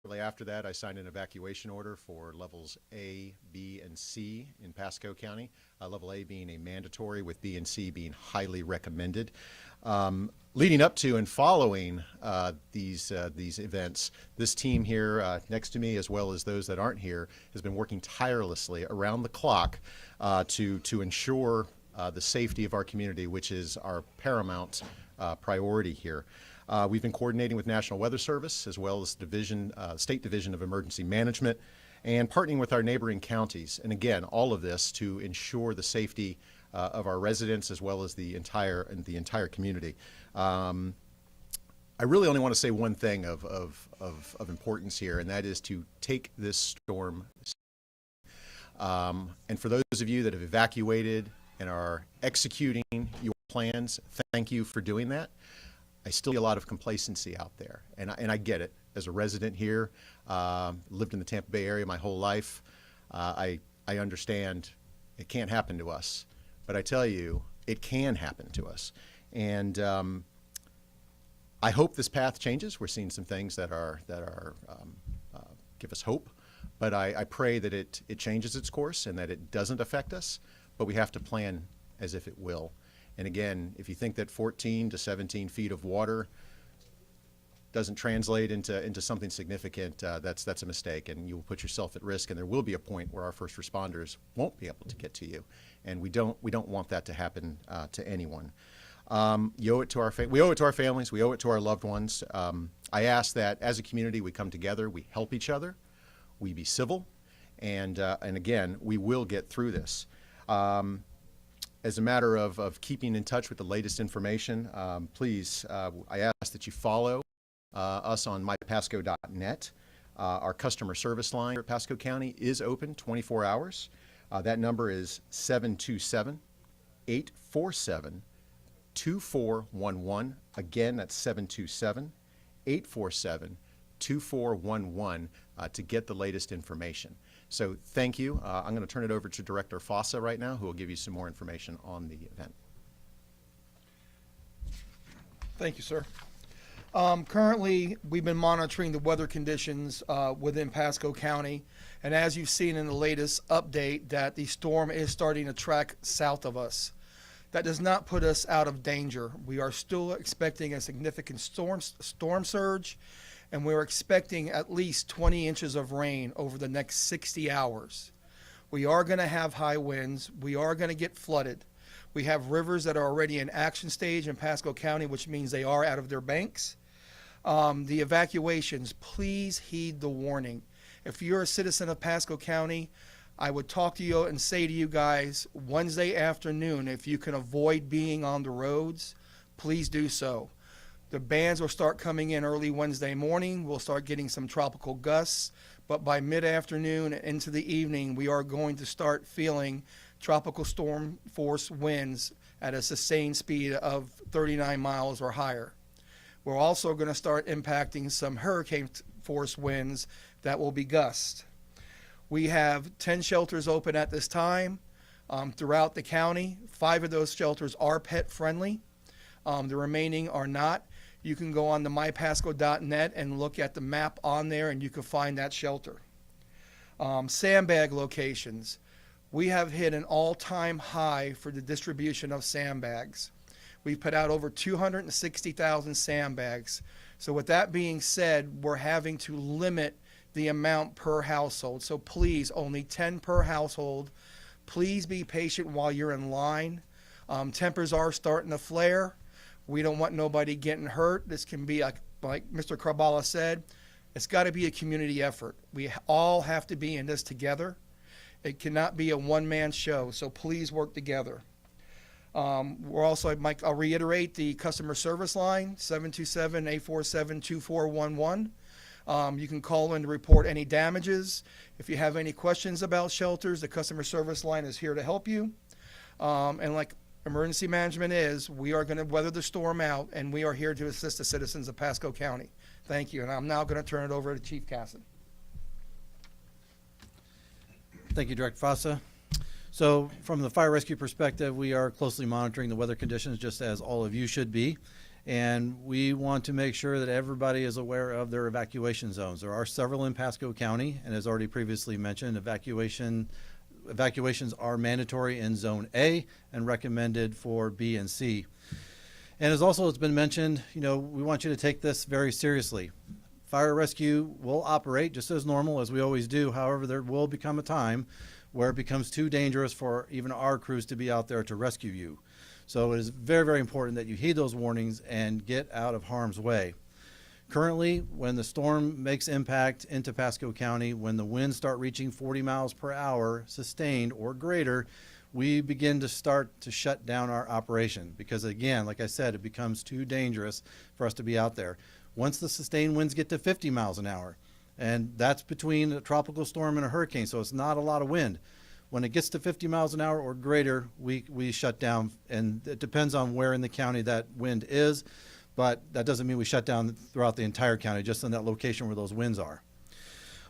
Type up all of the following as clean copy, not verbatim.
Shortly after that, I signed an evacuation order for levels A, B, and C in Pasco County. Level A being a mandatory, with B and C being highly recommended. Leading up to and following these events, this team here next to me, as well as those that aren't here, has been working tirelessly around the clock to ensure the safety of our community, which is our paramount priority here. We've been coordinating with National Weather Service, as well as State Division of Emergency Management, and partnering with our neighboring counties. And again, all of this to ensure the safety of our residents, as well as the entire community. I really only want to say one thing of importance here, and that is to take this storm. And for those of you that have evacuated and are executing your plans, thank you for doing that. I still see a lot of complacency out there, and I get it. As a resident here, lived in the Tampa Bay area my whole life, I understand it can't happen to us, but I tell you, it can happen to us. And I hope this path changes. We're seeing some things that give us hope, but I pray that it changes its course and that it doesn't affect us, but we have to plan as if it will. And again, if you think that 14 to 17 feet of water doesn't translate into something significant, that's a mistake, and you will put yourself at risk. And there will be a point where our first responders won't be able to get to you, and we don't want that to happen to anyone. We owe it to our families, we owe it to our loved ones. I ask that as a community we come together, we help each other, we be civil, and again, we will get through this. As a matter of keeping in touch with the latest information, please, I ask that you follow us on mypasco.net. Our customer service line here at Pasco County is open 24 hours. That number is 727-847-2411. Again, that's 727-847-2411 to get the latest information. So thank you. I'm going to turn it over to Director Fossa right now, who will give you some more information on the event. Thank you, sir. Currently, we've been monitoring the weather conditions within Pasco County, and as you've seen in the latest update, that the storm is starting to track south of us. That does not put us out of danger. We are still expecting a significant storm surge, and we're expecting at least 20 inches of rain over the next 60 hours. We are going to have high winds. We are going to get flooded. We have rivers that are already in action stage in Pasco County, which means they are out of their banks. The evacuations, please heed the warning. If you're a citizen of Pasco County, I would talk to you and say to you guys, Wednesday afternoon, if you can avoid being on the roads, please do so. The bands will start coming in early Wednesday morning. We'll start getting some tropical gusts, but by mid-afternoon and into the evening, we are going to start feeling tropical storm force winds at a sustained speed of 39 miles or higher. We're also going to start impacting some hurricane force winds that will be gusts. We have 10 shelters open at this time throughout the county. 5 of those shelters are pet friendly. The remaining are not. You can go on to mypasco.net and look at the map on there, and you can find that shelter. Sandbag locations. We have hit an all-time high for the distribution of sandbags. We've put out over 260,000 sandbags. So with that being said, we're having to limit the amount per household. So please, only 10 per household. Please be patient while you're in line. Tempers are starting to flare. We don't want nobody getting hurt. This can be, like Mr. Carbala said, it's got to be a community effort. We all have to be in this together. It cannot be a one-man show, so please work together. We're also, I'll reiterate the customer service line, 727-847-2411. You can call in to report any damages. If you have any questions about shelters, the customer service line is here to help you. And like emergency management is, we are going to weather the storm out, and we are here to assist the citizens of Pasco County. Thank you, and I'm now going to turn it over to Chief Casson. Thank you, Director Fossa. So from the fire rescue perspective, we are closely monitoring the weather conditions, just as all of you should be. and we want to make sure that everybody is aware of their evacuation zones. There are several in Pasco County, and as already previously mentioned, evacuations are mandatory in Zone A and recommended for B and C. And as also has been mentioned, we want you to take this very seriously. Fire rescue will operate just as normal as we always do. However, there will become a time where it becomes too dangerous for even our crews to be out there to rescue you. So it is very, very important that you heed those warnings and get out of harm's way. Currently, when the storm makes impact into Pasco County, when the winds start reaching 40 miles per hour sustained or greater, we begin to start to shut down our operation because, again, like I said, it becomes too dangerous for us to be out there. Once the sustained winds get to 50 miles an hour, and that's between a tropical storm and a hurricane, so it's not a lot of wind. When it gets to 50 miles an hour or greater, we shut down, and it depends on where in the county that wind is, but that doesn't mean we shut down throughout the entire county, just in that location where those winds are.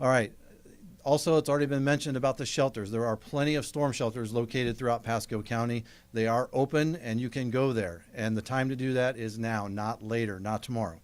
All right. Also, it's already been mentioned about the shelters. There are plenty of storm shelters located throughout Pasco County. They are open, and you can go there, and the time to do that is now, not later, not tomorrow.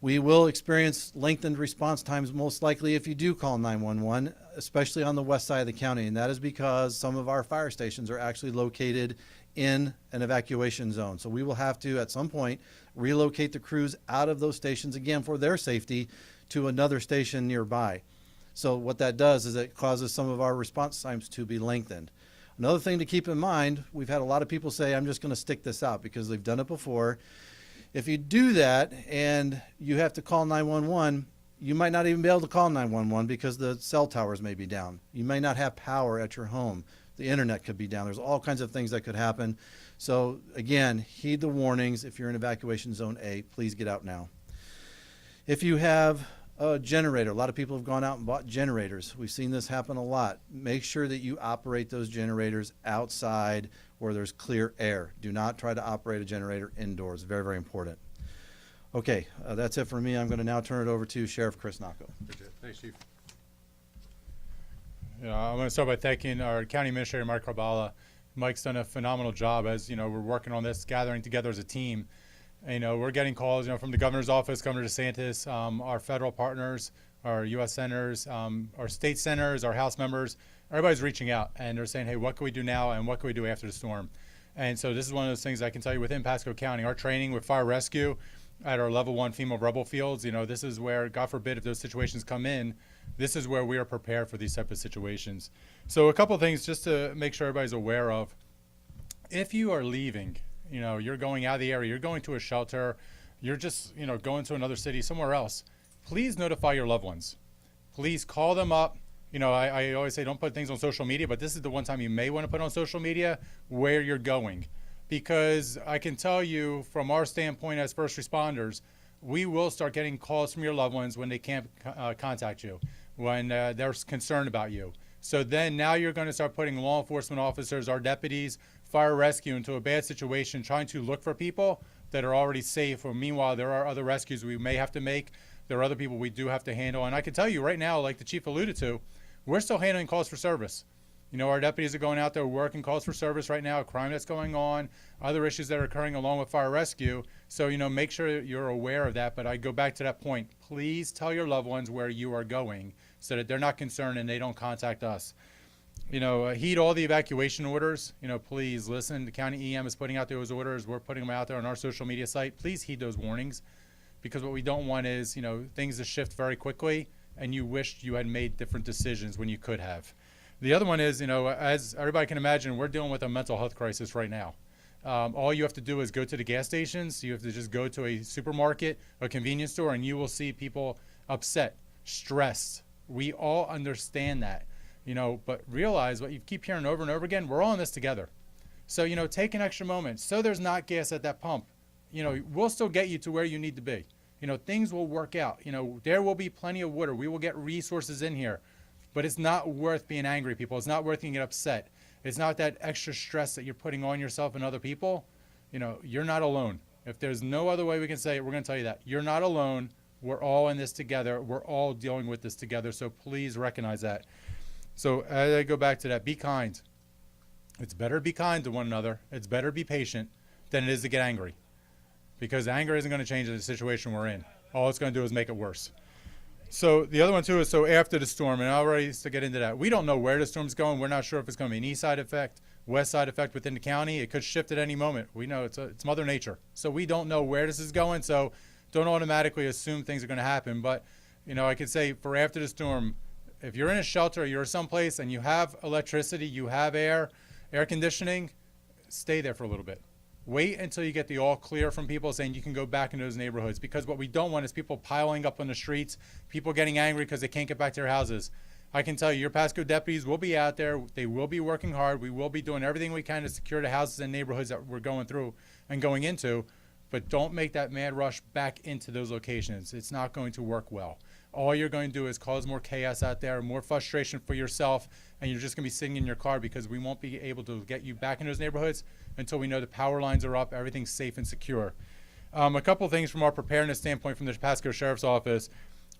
We will experience lengthened response times most likely if you do call 911, especially on the west side of the county, and that is because some of our fire stations are actually located in an evacuation zone. So we will have to, at some point, relocate the crews out of those stations, again, for their safety, to another station nearby. So what that does is it causes some of our response times to be lengthened. Another thing to keep in mind, we've had a lot of people say, I'm just going to stick this out because they've done it before. If you do that and you have to call 911, you might not even be able to call 911 because the cell towers may be down. You may not have power at your home. The internet could be down. There's all kinds of things that could happen. So again, heed the warnings. If you're in evacuation zone A, please get out now. If you have a generator, a lot of people have gone out and bought generators. We've seen this happen a lot. Make sure that you operate those generators outside where there's clear air. Do not try to operate a generator indoors. Very, very important. Okay, that's it for me. I'm going to now turn it over to Sheriff Chris Nacco. Thanks, Chief. Yeah, I'm going to start by thanking our County Administrator, Mike Carbala. Mike's done a phenomenal job as, we're working on this, gathering together as a team. And, we're getting calls, from the governor's office, Governor DeSantis, our federal partners, our U.S. senators, our state senators, our House members. Everybody's reaching out, and they're saying, hey, what can we do now, and what can we do after the storm? And so this is one of those things I can tell you within Pasco County. Our training with fire rescue at our level 1 FEMA rebel fields, this is where, God forbid, if those situations come in, this is where we are prepared for these type of situations. So a couple of things just to make sure everybody's aware of. If you are leaving, you're going out of the area, you're going to a shelter, you're just, going to another city, somewhere else, please notify your loved ones. Please call them up. I always say don't put things on social media, but this is the one time you may want to put on social media where you're going. Because I can tell you from our standpoint as first responders, we will start getting calls from your loved ones when they can't contact you, when they're concerned about you. So then now you're going to start putting law enforcement officers, our deputies, fire rescue into a bad situation, trying to look for people that are already safe. Or meanwhile, there are other rescues we may have to make. There are other people we do have to handle. And I can tell you right now, like the chief alluded to, we're still handling calls for service. Our deputies are going out there working calls for service right now, crime that's going on, other issues that are occurring along with fire rescue. So, make sure that you're aware of that. But I go back to that point. Please tell your loved ones where you are going so that they're not concerned and they don't contact us. Heed all the evacuation orders. Please listen. The county EM is putting out those orders. We're putting them out there on our social media site. Please heed those warnings, because what we don't want is, things to shift very quickly and you wished you had made different decisions when you could have. The other one is, as everybody can imagine, we're dealing with a mental health crisis right now. All you have to do is go to the gas stations. You have to just go to a supermarket, a convenience store, and you will see people upset, stressed. We all understand that, but realize what you keep hearing over and over again, we're all in this together. So, take an extra moment. So there's not gas at that pump. We'll still get you to where you need to be. Things will work out. There will be plenty of water. We will get resources in here. But it's not worth being angry, people. It's not worth getting upset. It's not that extra stress that you're putting on yourself and other people. You're not alone. If there's no other way we can say it, we're going to tell you that. You're not alone. We're all in this together. We're all dealing with this together. So please recognize that. So as I go back to that, be kind. It's better to be kind to one another. It's better to be patient than it is to get angry. because anger isn't going to change the situation we're in. All it's going to do is make it worse. So the other one too is, so after the storm, and already to get into that, we don't know where the storm's going. We're not sure if it's going to be an east side effect, west side effect within the county. It could shift at any moment. We know it's Mother Nature. So we don't know where this is going. So don't automatically assume things are going to happen. But, you know, I could say for after the storm, if you're in a shelter, you're someplace and you have electricity, you have air conditioning, stay there for a little bit. Wait until you get the all clear from people saying you can go back into those neighborhoods, because what we don't want is people piling up on the streets, people getting angry because they can't get back to their houses. I can tell you, your Pasco deputies will be out there. They will be working hard. We will be doing everything we can to secure the houses and neighborhoods that we're going through and going into, but don't make that mad rush back into those locations. It's not going to work well. All you're going to do is cause more chaos out there, more frustration for yourself, and you're just going to be sitting in your car, because we won't be able to get you back in those neighborhoods until we know the power lines are up, everything's safe and secure. A couple of things from our preparedness standpoint from the Pasco Sheriff's Office.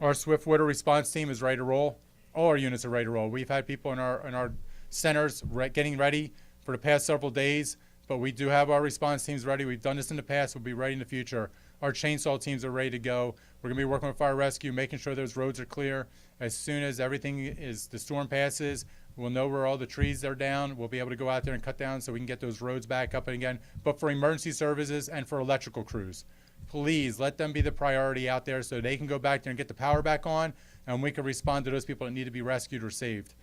Our swift water response team is ready to roll. All our units are ready to roll. We've had people in our centers getting ready for the past several days, but we do have our response teams ready. We've done this in the past. We'll be ready in the future. Our chainsaw teams are ready to go. We're going to be working with fire rescue, making sure those roads are clear. As soon as the storm passes, we'll know where all the trees are down. We'll be able to go out there and cut down so we can get those roads back up again. But for emergency services and for electrical crews, please let them be the priority out there so they can go back there and get the power back on, and we can respond to those people that need to be rescued or saved.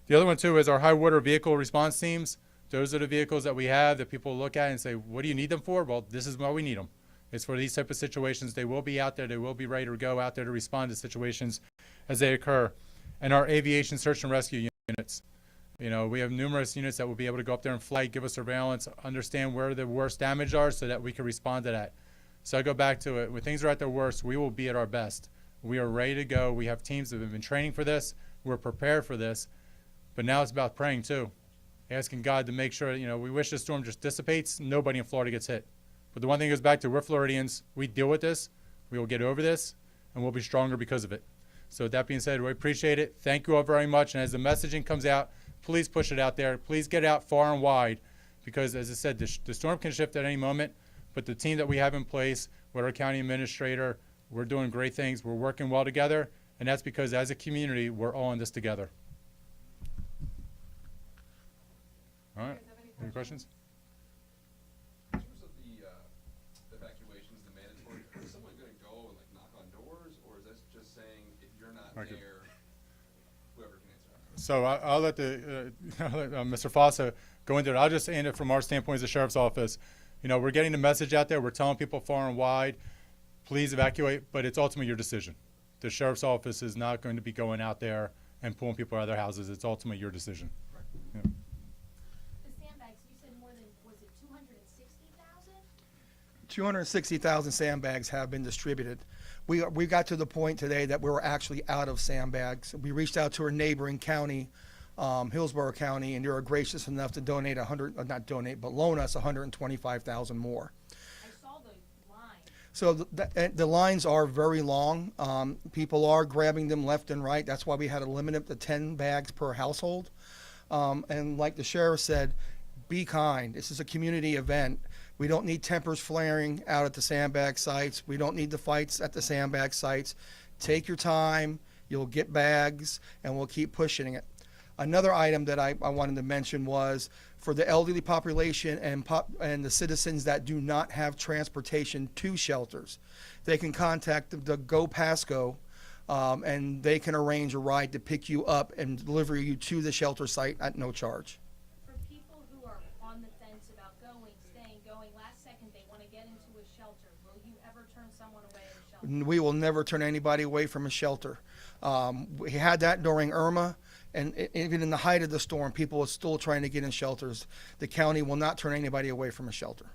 The other one too is our high water vehicle response teams. Those are the vehicles that we have that people look at and say, what do you need them for? Well, this is why we need them. It's for these type of situations. They will be out there. They will be ready to go out there to respond to situations as they occur. And our aviation search and rescue units. You know, we have numerous units that will be able to go up there and flight, give us surveillance, understand where the worst damage are so that we can respond to that. So I go back to it. When things are at their worst, we will be at our best. We are ready to go. We have teams that have been training for this. We're prepared for this. But now it's about praying too. Asking God to make sure, you know, we wish the storm just dissipates. Nobody in Florida gets hit. But the one thing goes back to, we're Floridians. We deal with this. We will get over this, and we'll be stronger because of it. So with that being said, we appreciate it. Thank you all very much. And as the messaging comes out, please push it out there. Please get it out far and wide, because as I said, the storm can shift at any moment. But the team that we have in place with our county administrator, we're doing great things. We're working well together, and that's because as a community, we're all in this together. All right. Any questions? In terms of the evacuations, the mandatory, is someone going to go and like knock on doors, or is that just saying if you're not Okay. there, whoever can answer that? So I'll let Mr. Fossa go into it. I'll just end it from our standpoint as the Sheriff's Office. You know, we're getting the message out there. We're telling people far and wide, please evacuate, but it's ultimately your decision. The Sheriff's Office is not going to be going out there and pulling people out of their houses. It's ultimately your decision. Yeah. The sandbags, you said more than, was it 260,000? 260,000 sandbags have been distributed. We got to the point today that we were actually out of sandbags. We reached out to our neighboring county, Hillsborough County, and they were gracious enough to donate loan us 125,000 more. I saw the line. So the lines are very long. People are grabbing them left and right. That's why we had to limit it to 10 bags per household. And like the sheriff said, be kind. This is a community event. We don't need tempers flaring out at the sandbag sites. We don't need the fights at the sandbag sites. Take your time. You'll get bags, and we'll keep pushing it. Another item that I wanted to mention was for the elderly population and the citizens that do not have transportation to shelters, they can contact the Go Pasco, and they can arrange a ride to pick you up and deliver you to the shelter site at no charge. For people who are on the fence about going, staying, going, last second they want to get into a shelter, will you ever turn someone away at a shelter? We will never turn anybody away from a shelter. We had that during Irma, and even in the height of the storm, people are still trying to get in shelters. The county will not turn anybody away from a shelter.